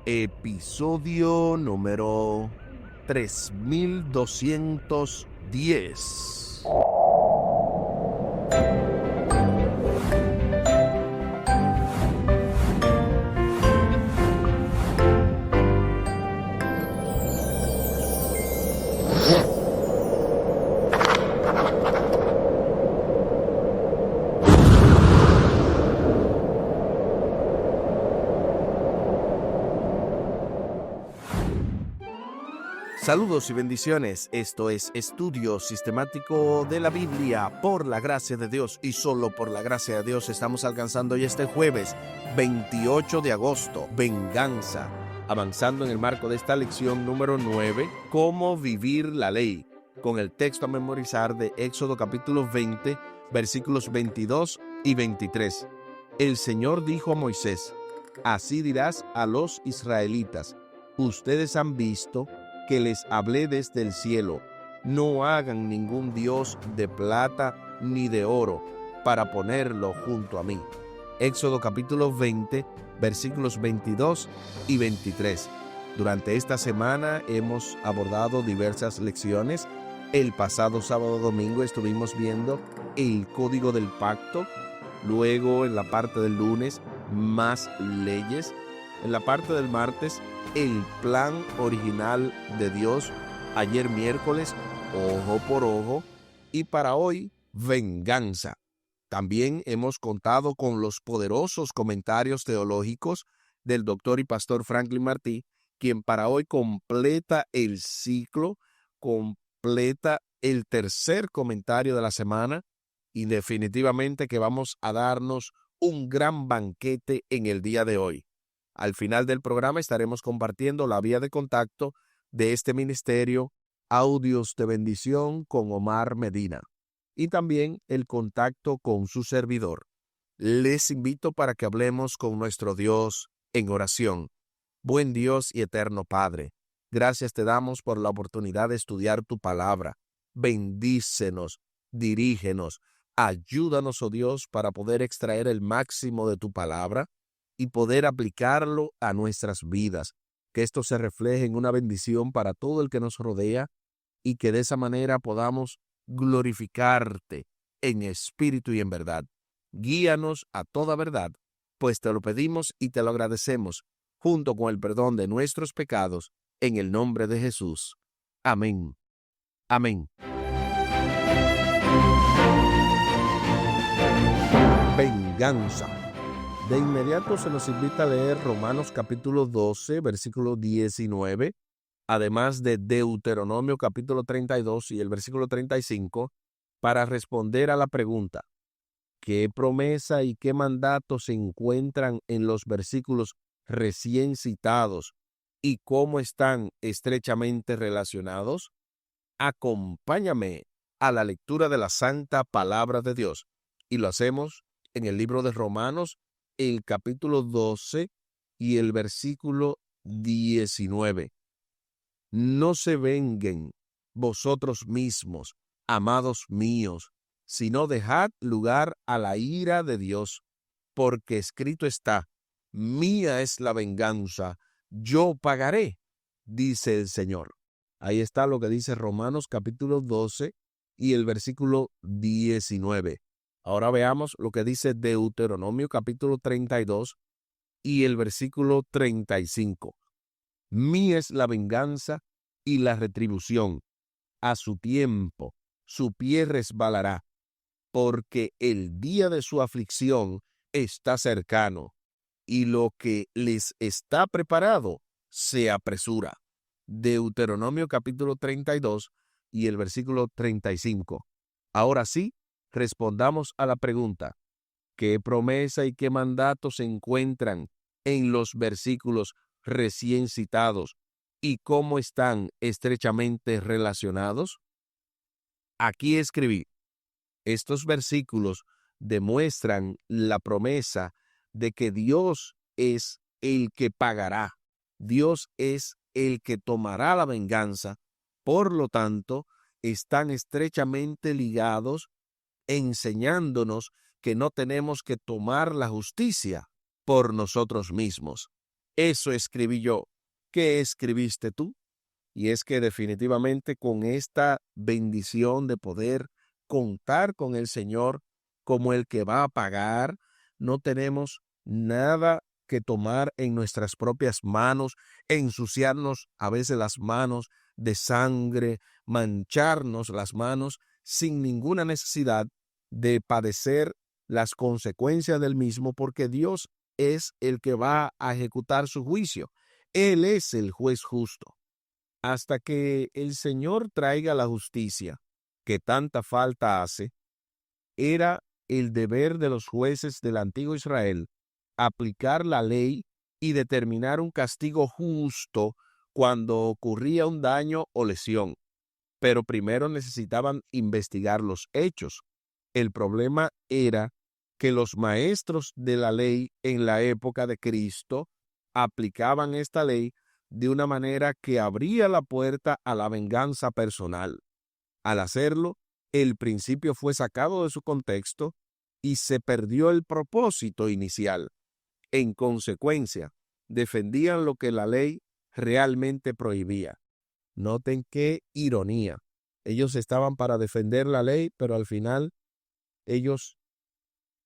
Episodio número 3210. Saludos y bendiciones. Esto es Estudio Sistemático de la Biblia por la gracia de Dios, y solo por la gracia de Dios estamos alcanzando hoy este jueves 28 de agosto, venganza. Avanzando en el marco de esta lección número 9, cómo vivir la ley, con el texto a memorizar de Éxodo capítulo 20, versículos 22 y 23. El Señor dijo a Moisés: así dirás a los israelitas, ustedes han visto que les hablé desde el cielo. No hagan ningún dios de plata ni de oro para ponerlo junto a mí. Éxodo capítulo 20, versículos 22 y 23. Durante esta semana hemos abordado diversas lecciones. El pasado sábado domingo estuvimos viendo el código del pacto. Luego, en la parte del lunes, más leyes. En la parte del martes, el plan original de Dios. Ayer miércoles, ojo por ojo. Y para hoy, venganza. También hemos contado con los poderosos comentarios teológicos del doctor y pastor Franklin Martí, quien para hoy completa el ciclo, completa el tercer comentario de la semana, y definitivamente que vamos a darnos un gran banquete en el día de hoy. Al final del programa estaremos compartiendo la vía de contacto de este ministerio, Audios de Bendición con Omar Medina, y también el contacto con su servidor. Les invito para que hablemos con nuestro Dios en oración. Buen Dios y eterno Padre, gracias te damos por la oportunidad de estudiar tu palabra. Bendícenos, dirígenos, ayúdanos, oh Dios, para poder extraer el máximo de tu palabra y poder aplicarlo a nuestras vidas, que esto se refleje en una bendición para todo el que nos rodea, y que de esa manera podamos glorificarte en espíritu y en verdad. Guíanos a toda verdad, pues te lo pedimos y te lo agradecemos, junto con el perdón de nuestros pecados, en el nombre de Jesús. Amén. Amén. Venganza. De inmediato se nos invita a leer Romanos capítulo 12, versículo 19, además de Deuteronomio capítulo 32 y el versículo 35, para responder a la pregunta: ¿qué promesa y qué mandato se encuentran en los versículos recién citados y cómo están estrechamente relacionados? Acompáñame a la lectura de la santa palabra de Dios, y lo hacemos en el libro de Romanos, el capítulo 12 y el versículo 19. No se venguen vosotros mismos, amados míos, sino dejad lugar a la ira de Dios, porque escrito está: mía es la venganza, yo pagaré, dice el Señor. Ahí está lo que dice Romanos capítulo 12 y el versículo 19. Ahora veamos lo que dice Deuteronomio capítulo 32 y el versículo 35. Mía es la venganza y la retribución. A su tiempo su pie resbalará, porque el día de su aflicción está cercano, y lo que les está preparado se apresura. Deuteronomio capítulo 32 y el versículo 35. Ahora sí, respondamos a la pregunta: ¿qué promesa y qué mandato se encuentran en los versículos recién citados y cómo están estrechamente relacionados? Aquí escribí: estos versículos demuestran la promesa de que Dios es el que pagará. Dios es el que tomará la venganza. Por lo tanto, están estrechamente ligados, enseñándonos que no tenemos que tomar la justicia por nosotros mismos. Eso escribí yo. ¿Qué escribiste tú? Y es que definitivamente con esta bendición de poder contar con el Señor como el que va a pagar, no tenemos nada que tomar en nuestras propias manos, ensuciarnos a veces las manos de sangre, mancharnos las manos sin ninguna necesidad de padecer las consecuencias del mismo, porque Dios es el que va a ejecutar su juicio. Él es el juez justo. Hasta que el Señor traiga la justicia que tanta falta hace, era el deber de los jueces del antiguo Israel aplicar la ley y determinar un castigo justo cuando ocurría un daño o lesión. Pero primero necesitaban investigar los hechos. El problema era que los maestros de la ley en la época de Cristo aplicaban esta ley de una manera que abría la puerta a la venganza personal. Al hacerlo, el principio fue sacado de su contexto y se perdió el propósito inicial. En consecuencia, defendían lo que la ley realmente prohibía. Noten qué ironía. Ellos estaban para defender la ley, pero al final ellos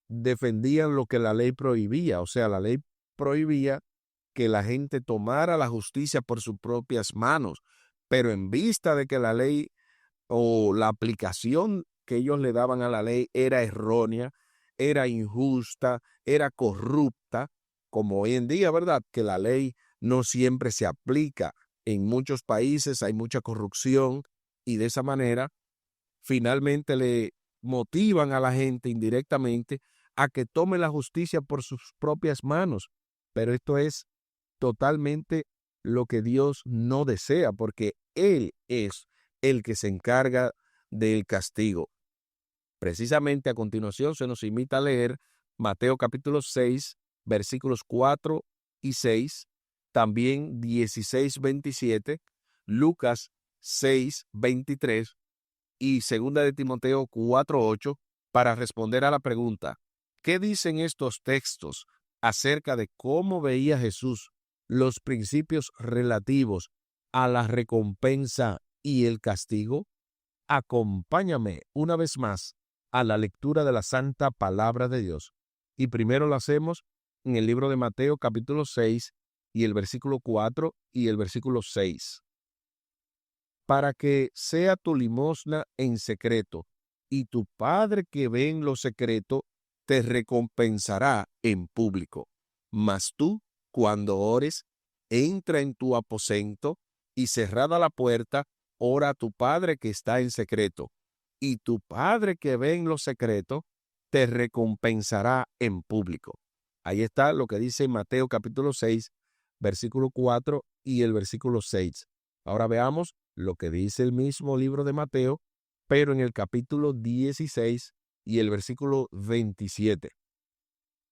defendían lo que la ley prohibía. O sea, la ley prohibía que la gente tomara la justicia por sus propias manos, pero en vista de que la ley o la aplicación que ellos le daban a la ley era errónea, era injusta, era corrupta, como hoy en día, ¿verdad? Que la ley no siempre se aplica. En muchos países hay mucha corrupción y de esa manera finalmente le motivan a la gente indirectamente a que tome la justicia por sus propias manos. Pero esto es totalmente lo que Dios no desea, porque Él es el que se encarga del castigo. Precisamente a continuación se nos invita a leer Mateo capítulo 6, versículos 4 y 6, también 16, 27, Lucas 6, 23 y segunda de Timoteo 4, 8, para responder a la pregunta, ¿qué dicen estos textos acerca de cómo veía Jesús los principios relativos a la recompensa y el castigo? Acompáñame una vez más a la lectura de la Santa Palabra de Dios. Y primero lo hacemos en el libro de Mateo capítulo 6 y el versículo 4 y el versículo 6. Para que sea tu limosna en secreto, y tu Padre que ve en lo secreto te recompensará en público. Mas tú, cuando ores, entra en tu aposento y cerrada la puerta, ora a tu Padre que está en secreto, y tu Padre que ve en lo secreto te recompensará en público. Ahí está lo que dice Mateo capítulo 6, versículo 4 y el versículo 6. Ahora veamos lo que dice el mismo libro de Mateo, pero en el capítulo 16 y el versículo 27.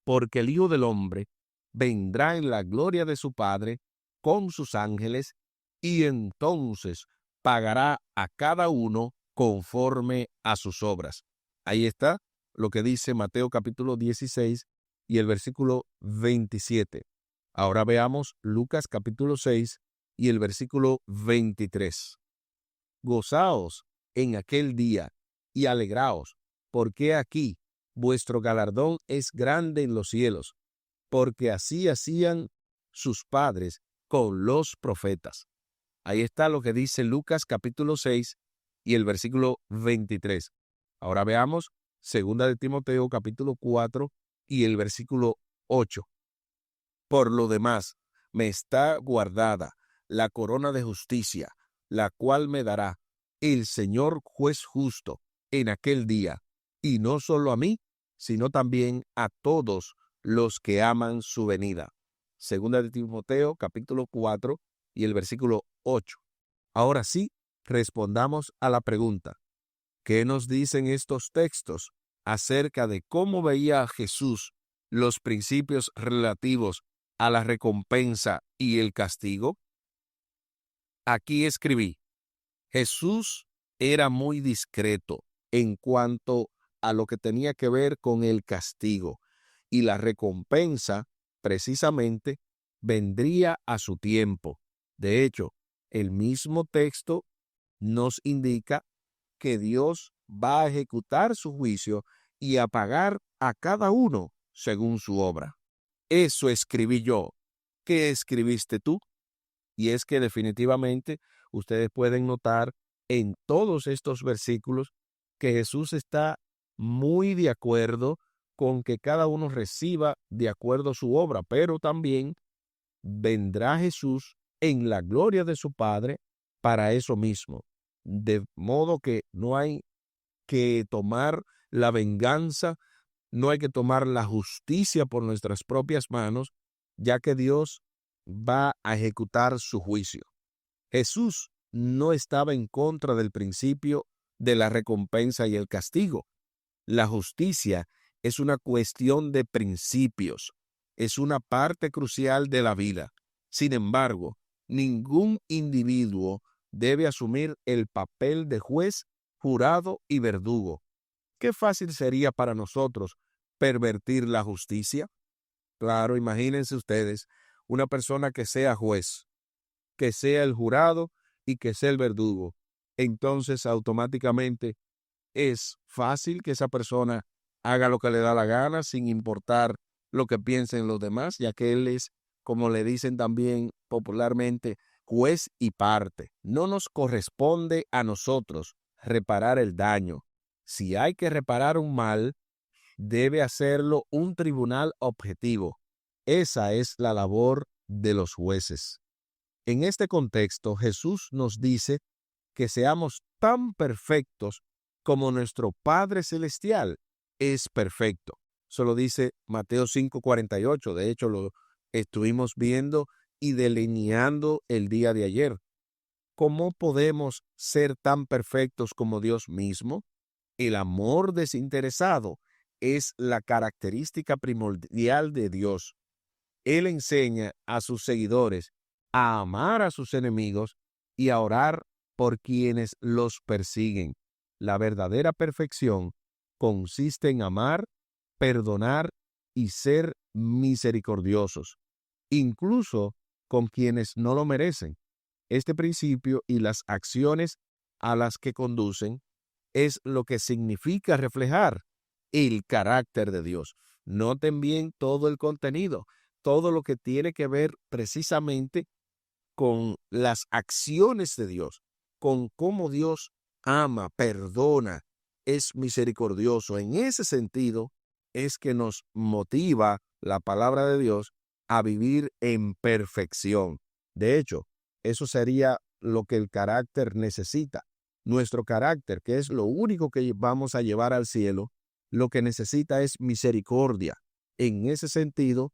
Porque el Hijo del Hombre vendrá en la gloria de su Padre con sus ángeles, y entonces pagará a cada uno conforme a sus obras. Ahí está lo que dice Mateo capítulo 16 y el versículo 27. Ahora veamos Lucas capítulo 6 y el versículo 23. Gozaos en aquel día y alegraos, porque aquí vuestro galardón es grande en los cielos, porque así hacían sus padres con los profetas. Ahí está lo que dice Lucas capítulo 6 y el versículo 23. Ahora veamos segunda de Timoteo capítulo 4 y el versículo 8. Por lo demás, me está guardada la corona de justicia, la cual me dará el Señor juez justo en aquel día, y no solo a mí, sino también a todos los que aman su venida. Segunda de Timoteo, capítulo 4 y el versículo 8. Ahora sí, respondamos a la pregunta, ¿qué nos dicen estos textos acerca de cómo veía a Jesús los principios relativos a la recompensa y el castigo? Aquí escribí, Jesús era muy discreto en cuanto a lo que tenía que ver con el castigo, y la recompensa, precisamente, vendría a su tiempo. De hecho, el mismo texto nos indica que Dios va a ejecutar su juicio y a pagar a cada uno según su obra. Eso escribí yo. ¿Qué escribiste tú? Y es que definitivamente ustedes pueden notar en todos estos versículos que Jesús está muy de acuerdo con que cada uno reciba de acuerdo a su obra, pero también vendrá Jesús en la gloria de su Padre para eso mismo. De modo que no hay que tomar la venganza, no hay que tomar la justicia por nuestras propias manos, ya que Dios va a ejecutar su juicio. Jesús no estaba en contra del principio de la recompensa y el castigo. La justicia es una cuestión de principios, es una parte crucial de la vida. Sin embargo, ningún individuo debe asumir el papel de juez, jurado y verdugo. Qué fácil sería para nosotros pervertir la justicia. Claro, imagínense ustedes una persona que sea juez, que sea el jurado y que sea el verdugo. Entonces, automáticamente es fácil que esa persona haga lo que le da la gana sin importar lo que piensen los demás, ya que él es, como le dicen también popularmente, juez y parte. No nos corresponde a nosotros reparar el daño. Si hay que reparar un mal, debe hacerlo un tribunal objetivo. Esa es la labor de los jueces. En este contexto, Jesús nos dice que seamos tan perfectos como nuestro Padre Celestial es perfecto. Eso lo dice Mateo 5:48. De hecho, lo estuvimos viendo y delineando el día de ayer. ¿Cómo podemos ser tan perfectos como Dios mismo? El amor desinteresado es la característica primordial de Dios. Él enseña a sus seguidores a amar a sus enemigos y a orar por quienes los persiguen. La verdadera perfección consiste en amar, perdonar y ser misericordiosos, incluso con quienes no lo merecen. Este principio y las acciones a las que conducen es lo que significa reflejar el carácter de Dios. Noten bien todo el contenido, todo lo que tiene que ver precisamente con las acciones de Dios, con cómo Dios ama, perdona, es misericordioso. En ese sentido es que nos motiva la palabra de Dios a vivir en perfección. De hecho, eso sería lo que el carácter necesita. Nuestro carácter, que es lo único que vamos a llevar al cielo, lo que necesita es misericordia. En ese sentido,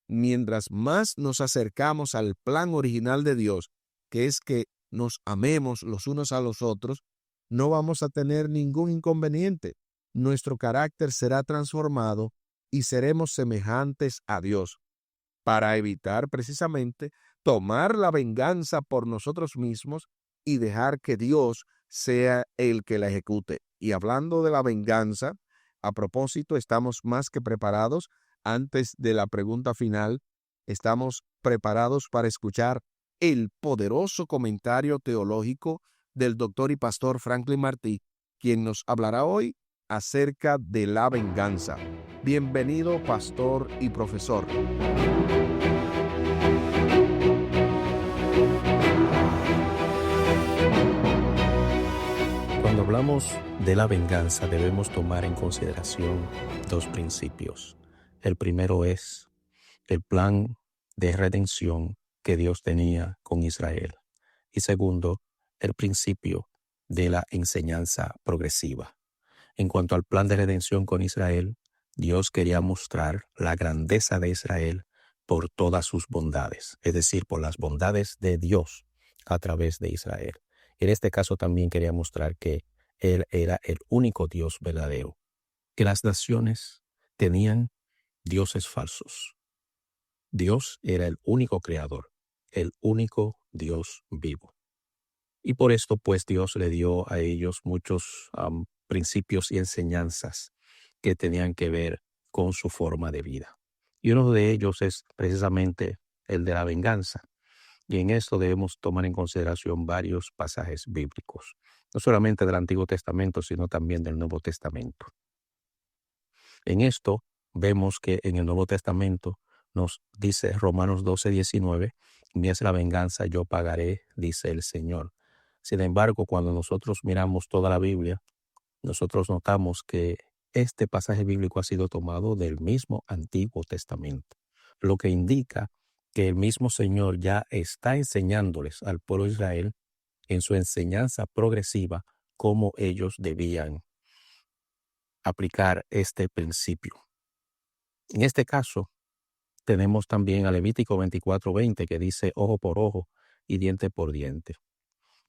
mientras más nos acercamos al plan original de Dios, que es que nos amemos los unos a los otros, no vamos a tener ningún inconveniente. Nuestro carácter será transformado y seremos semejantes a Dios, para evitar precisamente tomar la venganza por nosotros mismos y dejar que Dios sea el que la ejecute. Y hablando de la venganza, a propósito, estamos más que preparados. Antes de la pregunta final, estamos preparados para escuchar el poderoso comentario teológico del doctor y pastor Franklin Martí, quien nos hablará hoy acerca de la venganza. Bienvenido, pastor y profesor. Cuando hablamos de la venganza, debemos tomar en consideración dos principios. El primero es el plan de redención que Dios tenía con Israel. Y segundo, el principio de la enseñanza progresiva. En cuanto al plan de redención con Israel, Dios quería mostrar la grandeza de Israel por todas sus bondades, es decir, por las bondades de Dios a través de Israel. En este caso también quería mostrar que Él era el único Dios verdadero, que las naciones tenían dioses falsos. Dios era el único creador, el único Dios vivo. Y por esto, pues, Dios le dio a ellos muchos principios y enseñanzas que tenían que ver con su forma de vida. Y uno de ellos es precisamente el de la venganza. Y en esto debemos tomar en consideración varios pasajes bíblicos, no solamente del Antiguo Testamento, sino también del Nuevo Testamento. En esto vemos que en el Nuevo Testamento nos dice Romanos 12:19, mía es la venganza, yo pagaré, dice el Señor. Sin embargo, cuando nosotros miramos toda la Biblia, nosotros notamos que este pasaje bíblico ha sido tomado del mismo Antiguo Testamento, lo que indica que el mismo Señor ya está enseñándoles al pueblo de Israel en su enseñanza progresiva cómo ellos debían aplicar este principio. En este caso, tenemos también a Levítico 24:20 que dice ojo por ojo y diente por diente.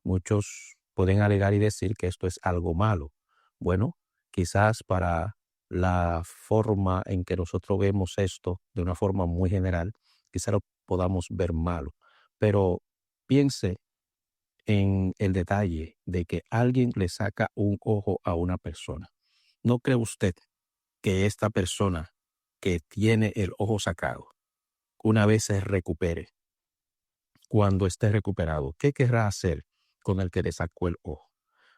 Muchos pueden alegar y decir que esto es algo malo. Bueno, quizás para la forma en que nosotros vemos esto de una forma muy general, quizás lo podamos ver malo. Pero piense en el detalle de que alguien le saca un ojo a una persona. ¿No cree usted que esta persona que tiene el ojo sacado, una vez se recupere, cuando esté recuperado, qué querrá hacer con el que le sacó el ojo?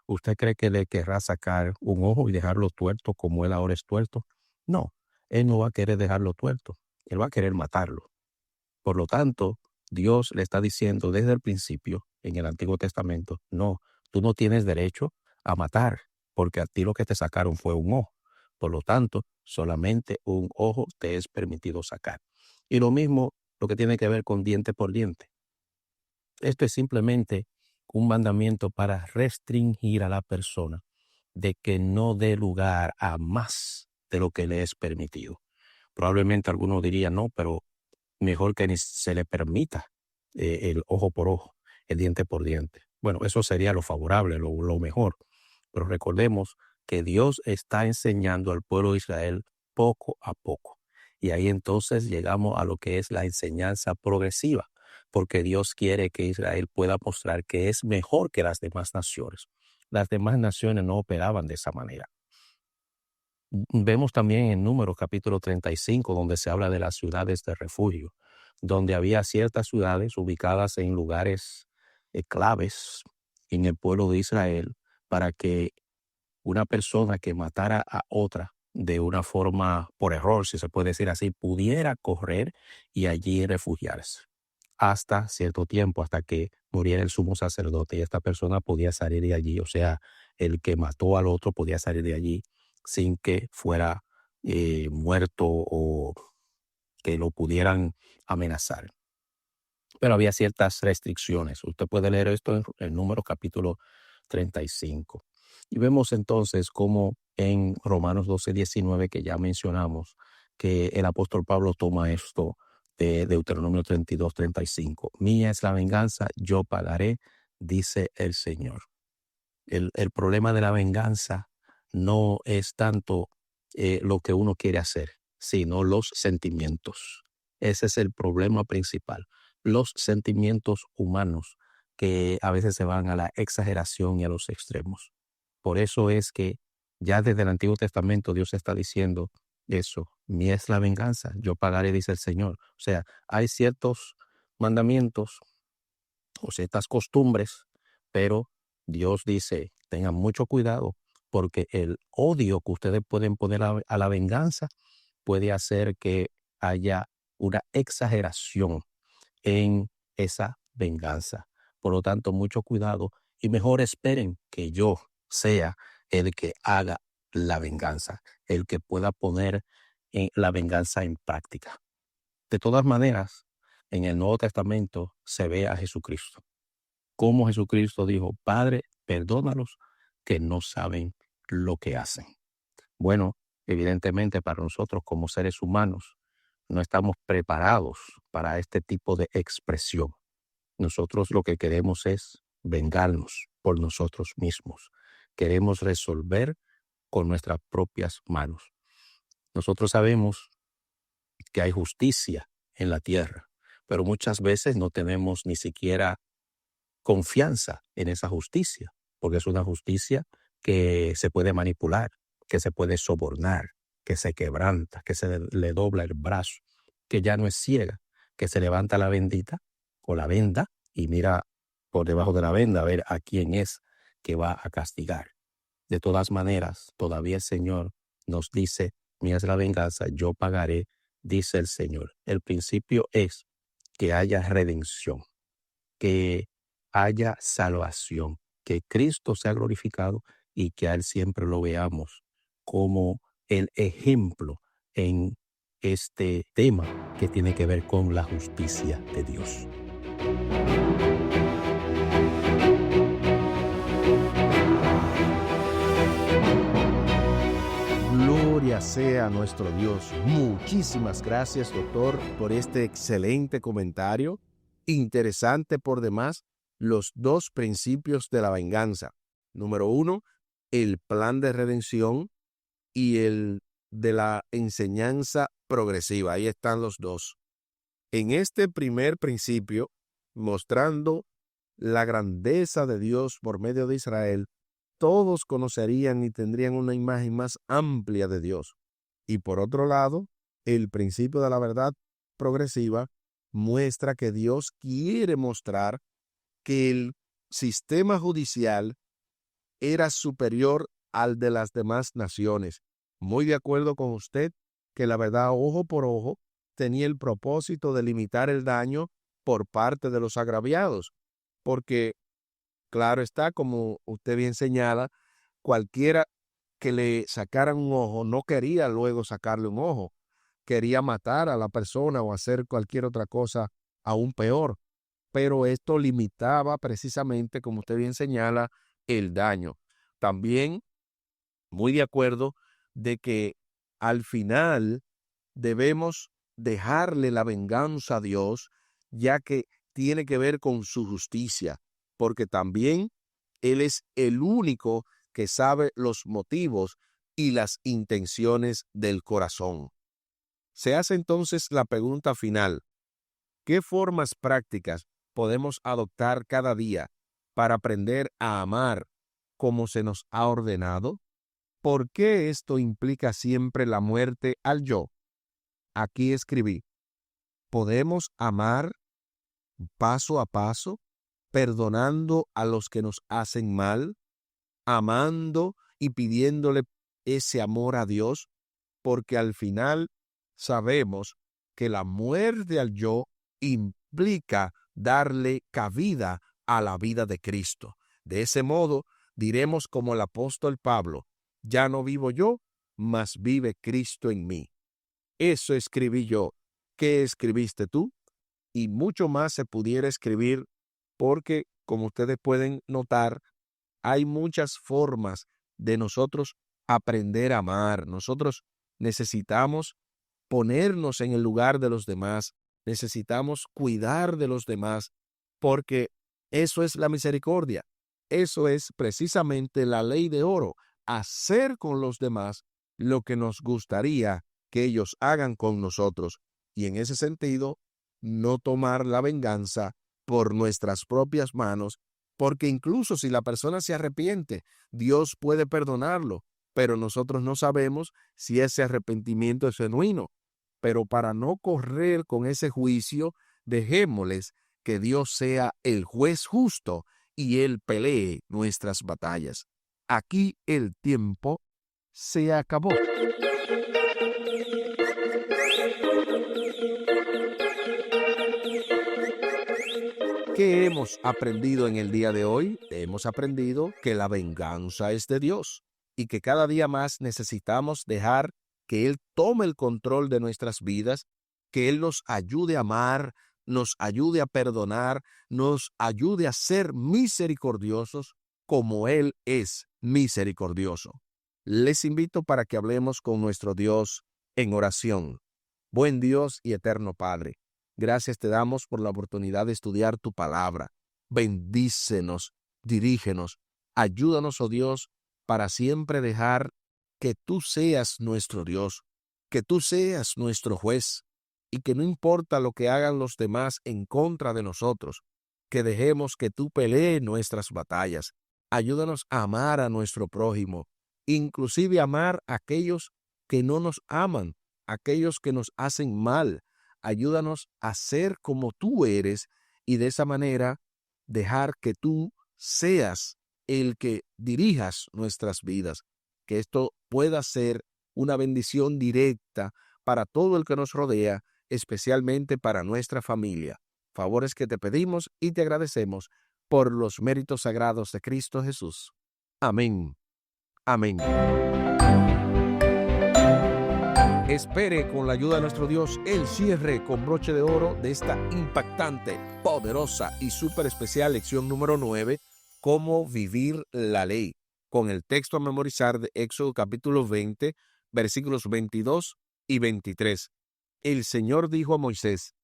¿Usted cree que le querrá sacar un ojo y dejarlo tuerto como él ahora es tuerto? No, él no va a querer dejarlo tuerto, él va a querer matarlo. Por lo tanto, Dios le está diciendo desde el principio en el Antiguo Testamento, no, tú no tienes derecho a matar, porque a ti lo que te sacaron fue un ojo. Por lo tanto, solamente un ojo te es permitido sacar. Y lo mismo lo que tiene que ver con diente por diente. Esto es simplemente un mandamiento para restringir a la persona de que no dé lugar a más de lo que le es permitido. Probablemente algunos dirían, no, pero mejor que ni se le permita el ojo por ojo, el diente por diente. Bueno, eso sería lo favorable, lo mejor. Pero recordemos que Dios está enseñando al pueblo de Israel poco a poco. Y ahí entonces llegamos a lo que es la enseñanza progresiva, porque Dios quiere que Israel pueda mostrar que es mejor que las demás naciones. Las demás naciones no operaban de esa manera. Vemos también en Números capítulo 35, donde se habla de las ciudades de refugio, donde había ciertas ciudades ubicadas en lugares claves en el pueblo de Israel para que una persona que matara a otra de una forma por error, si se puede decir así, pudiera correr y allí refugiarse hasta cierto tiempo, hasta que muriera el sumo sacerdote y esta persona podía salir de allí. O sea, el que mató al otro podía salir de allí sin que fuera muerto o que lo pudieran amenazar. Pero había ciertas restricciones. Usted puede leer esto en Números capítulo 35. Y vemos entonces cómo en Romanos 12:19, que ya mencionamos, que el apóstol Pablo toma esto de Deuteronomio 32:35. Mía es la venganza, yo pagaré, dice el Señor. El problema de la venganza no es tanto lo que uno quiere hacer, sino los sentimientos. Ese es el problema principal. Los sentimientos humanos que a veces se van a la exageración y a los extremos. Por eso es que ya desde el Antiguo Testamento Dios está diciendo eso. Mía es la venganza, yo pagaré, dice el Señor. O sea, hay ciertos mandamientos o ciertas costumbres, pero Dios dice, tengan mucho cuidado porque el odio que ustedes pueden poner a la venganza puede hacer que haya una exageración en esa venganza. Por lo tanto, mucho cuidado y mejor esperen que yo sea el que haga la venganza, el que pueda poner la venganza en práctica. De todas maneras, en el Nuevo Testamento se ve a Jesucristo. Como Jesucristo dijo, Padre, perdónalos que no saben lo que hacen. Bueno, evidentemente para nosotros como seres humanos no estamos preparados para este tipo de expresión. Nosotros lo que queremos es vengarnos por nosotros mismos. Queremos resolver con nuestras propias manos. Nosotros sabemos que hay justicia en la tierra, pero muchas veces no tenemos ni siquiera confianza en esa justicia, porque es una justicia que se puede manipular, que se puede sobornar, que se quebranta, que se le dobla el brazo, que ya no es ciega, que se levanta la bendita o la venda y mira por debajo de la venda a ver a quién es que va a castigar. De todas maneras, todavía el Señor nos dice, mía es la venganza, yo pagaré, dice el Señor. El principio es que haya redención, que haya salvación, que Cristo sea glorificado y que a Él siempre lo veamos como el ejemplo en este tema que tiene que ver con la justicia de Dios. Gloria sea nuestro Dios. Muchísimas gracias, doctor, por este excelente comentario. Interesante por demás, los dos principios de la venganza. Número 1, el plan de redención y el de la enseñanza progresiva. Ahí están los dos. En este primer principio, mostrando la grandeza de Dios por medio de Israel, todos conocerían y tendrían una imagen más amplia de Dios. Y por otro lado, el principio de la verdad progresiva muestra que Dios quiere mostrar que el sistema judicial era superior al de las demás naciones. Muy de acuerdo con usted que la verdad ojo por ojo tenía el propósito de limitar el daño por parte de los agraviados, porque claro está, como usted bien señala, cualquiera que le sacaran un ojo no quería luego sacarle un ojo, quería matar a la persona o hacer cualquier otra cosa aún peor, pero esto limitaba precisamente, como usted bien señala, el daño. También muy de acuerdo de que al final debemos dejarle la venganza a Dios, ya que tiene que ver con su justicia, porque también Él es el único que sabe los motivos y las intenciones del corazón. Se hace entonces la pregunta final: ¿qué formas prácticas podemos adoptar cada día para aprender a amar como se nos ha ordenado? ¿Por qué esto implica siempre la muerte al yo? Aquí escribí: podemos amar paso a paso, perdonando a los que nos hacen mal, amando y pidiéndole ese amor a Dios, porque al final sabemos que la muerte al yo implica darle cabida a la vida de Cristo. De ese modo, diremos como el apóstol Pablo: ya no vivo yo, mas vive Cristo en mí. Eso escribí yo. ¿Qué escribiste tú? Y mucho más se pudiera escribir porque, como ustedes pueden notar, hay muchas formas de nosotros aprender a amar. Nosotros necesitamos ponernos en el lugar de los demás, necesitamos cuidar de los demás, porque eso es la misericordia. Eso es precisamente la ley de oro: hacer con los demás lo que nos gustaría que ellos hagan con nosotros. Y en ese sentido, no tomar la venganza por nuestras propias manos, porque incluso si la persona se arrepiente, Dios puede perdonarlo, pero nosotros no sabemos si ese arrepentimiento es genuino. Pero para no correr con ese juicio, dejémosles que Dios sea el juez justo y Él pelee nuestras batallas. Aquí el tiempo se acabó. ¿Qué hemos aprendido en el día de hoy? Hemos aprendido que la venganza es de Dios y que cada día más necesitamos dejar que Él tome el control de nuestras vidas, que Él nos ayude a amar, nos ayude a perdonar, nos ayude a ser misericordiosos como Él es misericordioso. Les invito para que hablemos con nuestro Dios en oración. Buen Dios y eterno Padre, gracias te damos por la oportunidad de estudiar tu palabra. Bendícenos, dirígenos, ayúdanos, oh Dios, para siempre dejar que tú seas nuestro Dios, que tú seas nuestro juez, y que no importa lo que hagan los demás en contra de nosotros, que dejemos que tú pelees nuestras batallas. Ayúdanos a amar a nuestro prójimo, inclusive amar a aquellos que no nos aman, aquellos que nos hacen mal, Ayúdanos a ser como tú eres y de esa manera dejar que tú seas el que dirijas nuestras vidas. Que esto pueda ser una bendición directa para todo el que nos rodea, especialmente para nuestra familia. Favores que te pedimos y te agradecemos por los méritos sagrados de Cristo Jesús. Amén. Amén. Espere con la ayuda de nuestro Dios el cierre con broche de oro de esta impactante, poderosa y súper especial lección número 9, cómo vivir la ley, con el texto a memorizar de Éxodo capítulo 20, versículos 22 y 23. El Señor dijo a Moisés: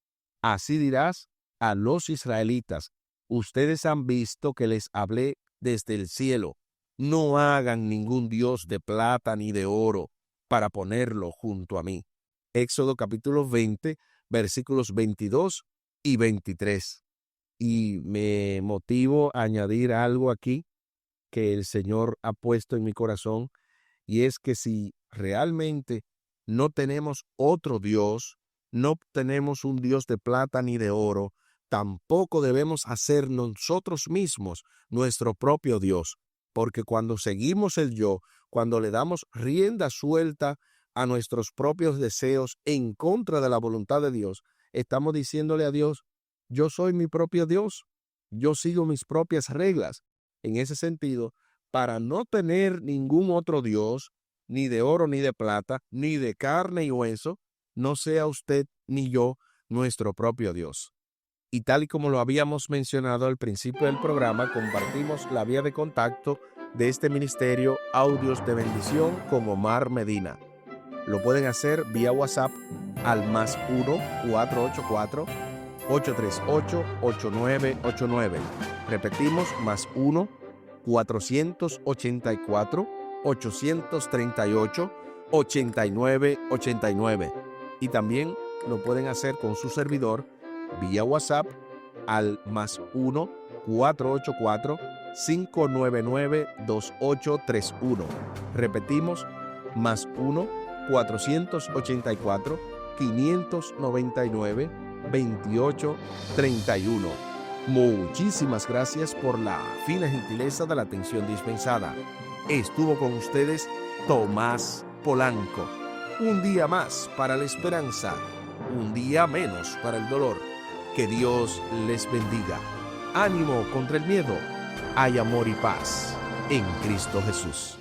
así dirás a los israelitas, ustedes han visto que les hablé desde el cielo. No hagan ningún dios de plata ni de oro para ponerlo junto a mí. Éxodo capítulo 20, versículos 22 y 23. Y me motivo a añadir algo aquí que el Señor ha puesto en mi corazón, y es que si realmente no tenemos otro Dios, no tenemos un Dios de plata ni de oro, tampoco debemos hacer nosotros mismos nuestro propio Dios, porque cuando seguimos el yo, cuando le damos rienda suelta a nuestros propios deseos en contra de la voluntad de Dios, estamos diciéndole a Dios: yo soy mi propio Dios, yo sigo mis propias reglas. En ese sentido, para no tener ningún otro Dios, ni de oro ni de plata, ni de carne y hueso, no sea usted ni yo nuestro propio Dios. Y tal y como lo habíamos mencionado al principio del programa, compartimos la vía de contacto de este ministerio Audios de Bendición con Omar Medina. Lo pueden hacer vía WhatsApp al +1 484 838 8989. Repetimos, +1 484 838 8989. Y también lo pueden hacer con su servidor vía WhatsApp al +1 484 599 2831. Repetimos, +1 484 599 2831. Muchísimas gracias por la fina gentileza de la atención dispensada. Estuvo con ustedes Tomás Polanco. Un día más para la esperanza, un día menos para el dolor. Que Dios les bendiga. Ánimo contra el miedo. Hay amor y paz en Cristo Jesús.